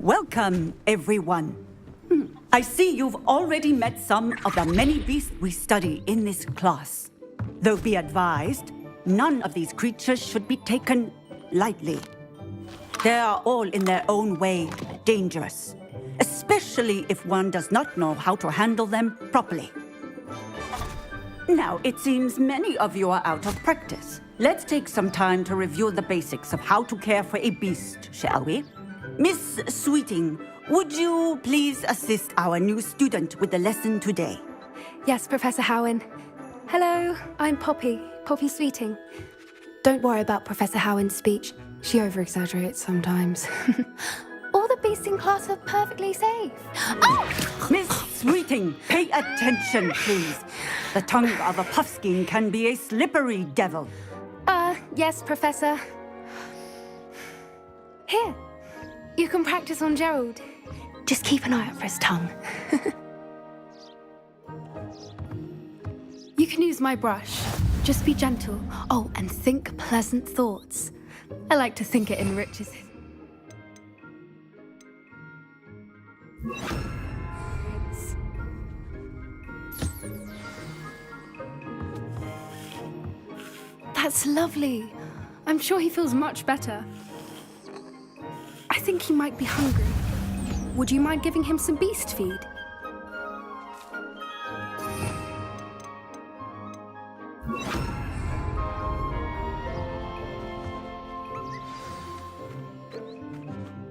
Welcome, everyone. I see you've already met some of the many beasts we study in this class. Though be advised, none of these creatures should be taken lightly. They are all in their own way dangerous, especially if one does not know how to handle them properly. Now, it seems many of you are out of practice. Let's take some time to review the basics of how to care for a beast, shall we? Miss Sweeting, would you please assist our new student with the lesson today? Yes, Professor Howen. Hello, I'm Poppy Sweeting. Don't worry about Professor Howen's speech. She over-exaggerates sometimes. All the beasts in class are perfectly safe. Oh! Miss Sweeting, pay attention, please. The tongue of a puffskein can be a slippery devil. Yes, Professor. Here, you can practice on Gerald. Just keep an eye out for his tongue. You can use my brush. Just be gentle. Oh, and think pleasant thoughts. I like to think it enriches it. That's lovely. I'm sure he feels much better. I think he might be hungry. Would you mind giving him some beast feed?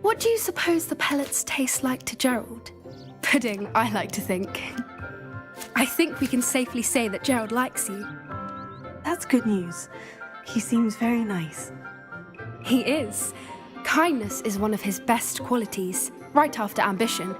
What do you suppose the pellets taste like to Gerald? Pudding, I like to think. I think we can safely say that Gerald likes you. That's good news. He seems very nice. He is. Kindness is one of his best qualities, right after ambition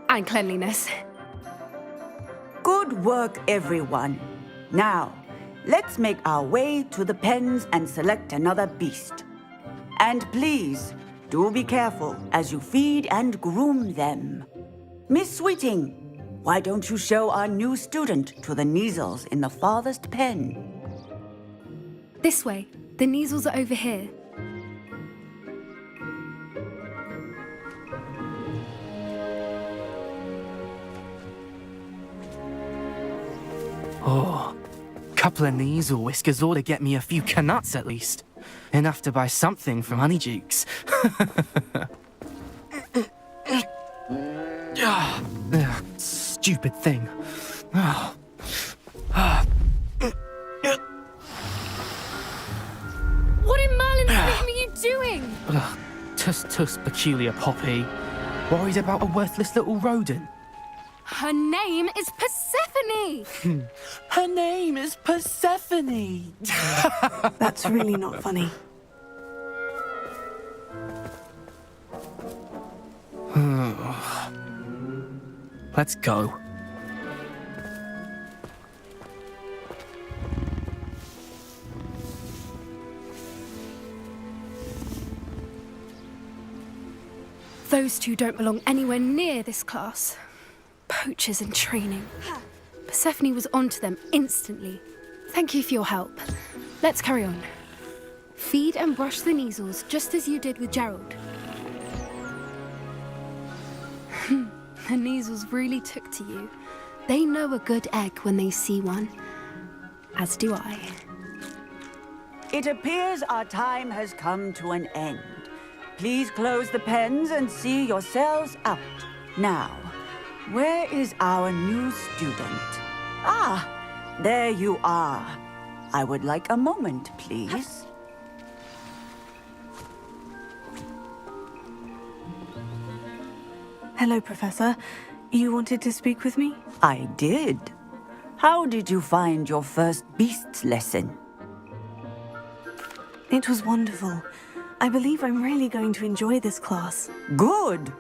and cleanliness. Good work, everyone. Now, let's make our way to the pens and select another beast. And please, do be careful as you feed and groom them. Miss Sweeting, why don't you show our new student to the Neasels in the farthest pen? This way. The Neasels are over here. Oh, couple of Neasel whiskers ought to get me a few canuts at least. Enough to buy something from Honeydukes. Stupid thing. What in Merlin's name are you doing? Tuss, peculiar Poppy. Worried about a worthless little rodent? Her name is Persephone! Her name is Persephone! That's really not funny. Let's go. Those two don't belong anywhere near this class. Poachers in training. Persephone was onto them instantly. Thank you for your help. Let's carry on. Feed and brush the Neasels just as you did with Gerald. The Neasels really took to you. They know a good egg when they see one. As do I. It appears our time has come to an end. Please close the pens and see yourselves out. Now, where is our new student? Ah, there you are. I would like a moment, please. Hello, Professor. You wanted to speak with me? I did. How did you find your first beasts lesson? It was wonderful. I believe I'm really going to enjoy this class. Good.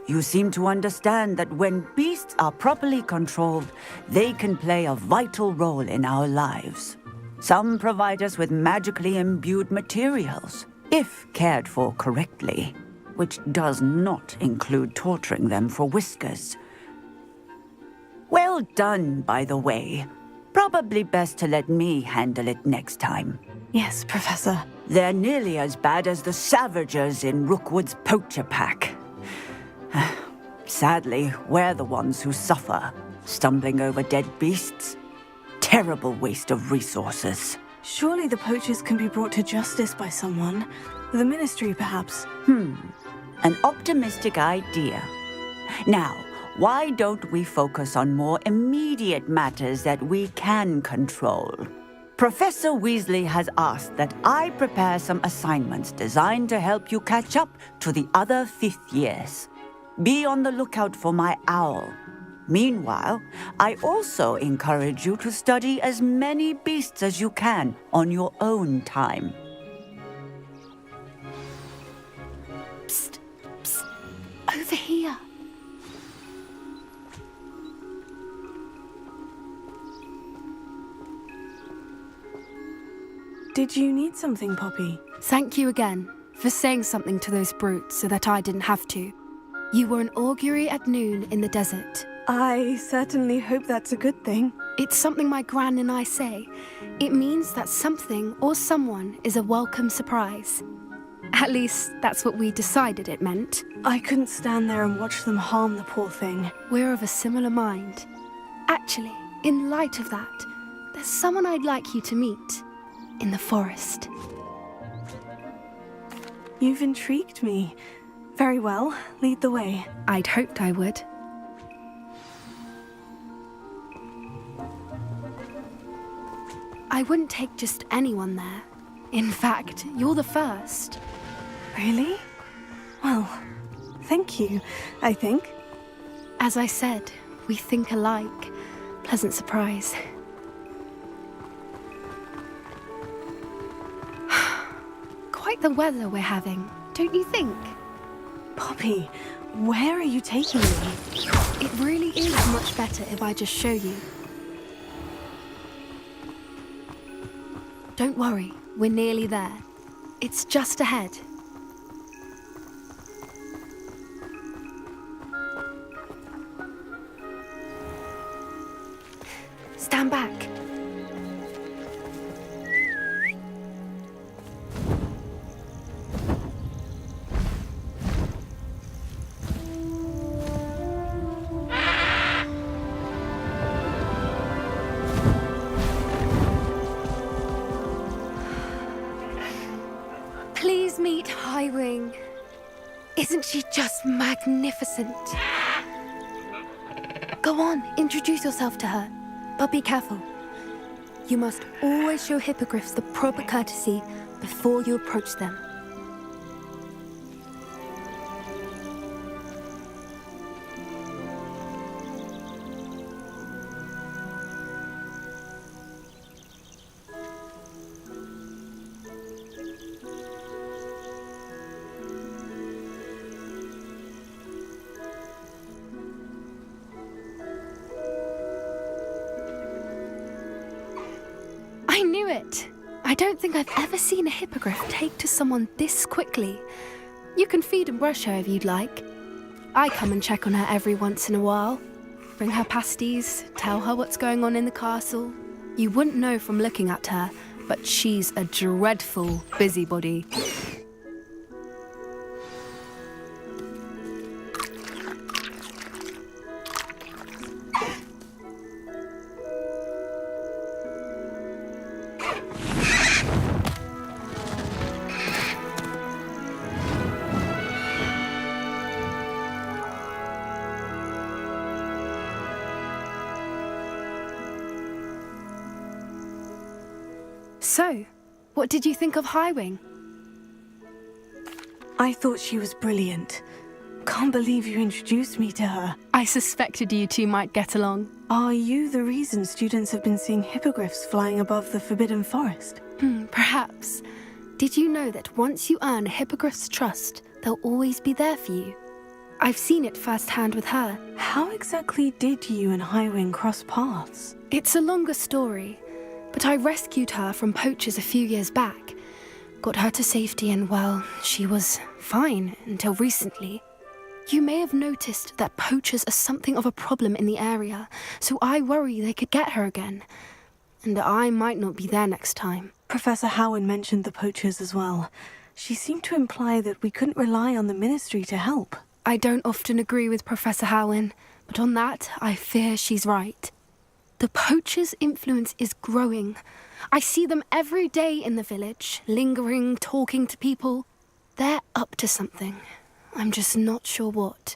You seem to understand that when beasts are properly controlled, they can play a vital role in our lives. Some provide us with magically imbued materials, if cared for correctly, which does not include torturing them for whiskers. Well done, by the way. Probably best to let me handle it next time. Yes, Professor. They're nearly as bad as the Savagers in Rookwood's poacher pack. Sadly, we're the ones who suffer, stumbling over dead beasts. Terrible waste of resources. Surely the poachers can be brought to justice by someone. The ministry, perhaps. An optimistic idea. Now, why don't we focus on more immediate matters that we can control? Professor Weasley has asked that I prepare some assignments designed to help you catch up to the other fifth years. Be on the lookout for my owl. Meanwhile, I also encourage you to study as many beasts as you can on your own time. Psst, psst, over here. Did you need something, Poppy? Thank you again for saying something to those brutes so that I didn't have to. You were an augury at noon in the desert. I certainly hope that's a good thing. It's something my gran and I say. It means that something or someone is a welcome surprise. At least, that's what we decided it meant. I couldn't stand there and watch them harm the poor thing. We're of a similar mind. Actually, in light of that, there's someone I'd like you to meet. In the forest. You've intrigued me. Very well, lead the way. I'd hoped I would. I wouldn't take just anyone there. In fact, you're the first. Really? Well, thank you, I think. As I said, we think alike. Pleasant surprise. Quite the weather we're having, don't you think? Poppy, where are you taking me? It really is much better if I just show you. Don't worry, we're nearly there. It's just ahead. Stand back. Please meet Highwing. Isn't she just magnificent? Go on, introduce yourself to her. But be careful. You must always show hippogriffs the proper courtesy before you approach them. I knew it! I don't think I've ever seen a hippogriff take to someone this quickly. You can feed and brush her if you'd like. I come and check on her every once in a while. Bring her pasties, tell her what's going on in the castle. You wouldn't know from looking at her, but she's a dreadful busybody. So, what did you think of Highwing? I thought she was brilliant. Can't believe you introduced me to her. I suspected you two might get along. Are you the reason students have been seeing hippogriffs flying above the Forbidden Forest? Perhaps. Did you know that once you earn a hippogriff's trust, they'll always be there for you? I've seen it firsthand with her. How exactly did you and Highwing cross paths? It's a longer story, but I rescued her from poachers a few years back. Got her to safety and, well, she was fine until recently. You may have noticed that poachers are something of a problem in the area, so I worry they could get her again. And I might not be there next time. Professor Howard mentioned the poachers as well. She seemed to imply that we couldn't rely on the ministry to help. I don't often agree with Professor Howin, but on that, I fear she's right. The poachers' influence is growing. I see them every day in the village, lingering, talking to people. They're up to something. I'm just not sure what.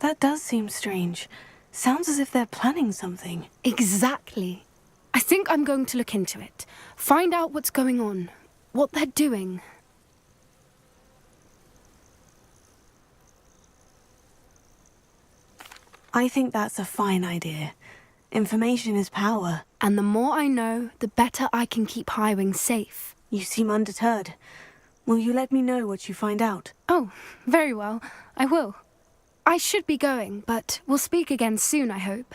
That does seem strange. Sounds as if they're planning something. Exactly. I think I'm going to look into it. Find out what's going on, what they're doing. I think that's a fine idea. Information is power. And the more I know, the better I can keep Highwing safe. You seem undeterred. Will you let me know what you find out? Oh, very well. I will. I should be going, but we'll speak again soon, I hope.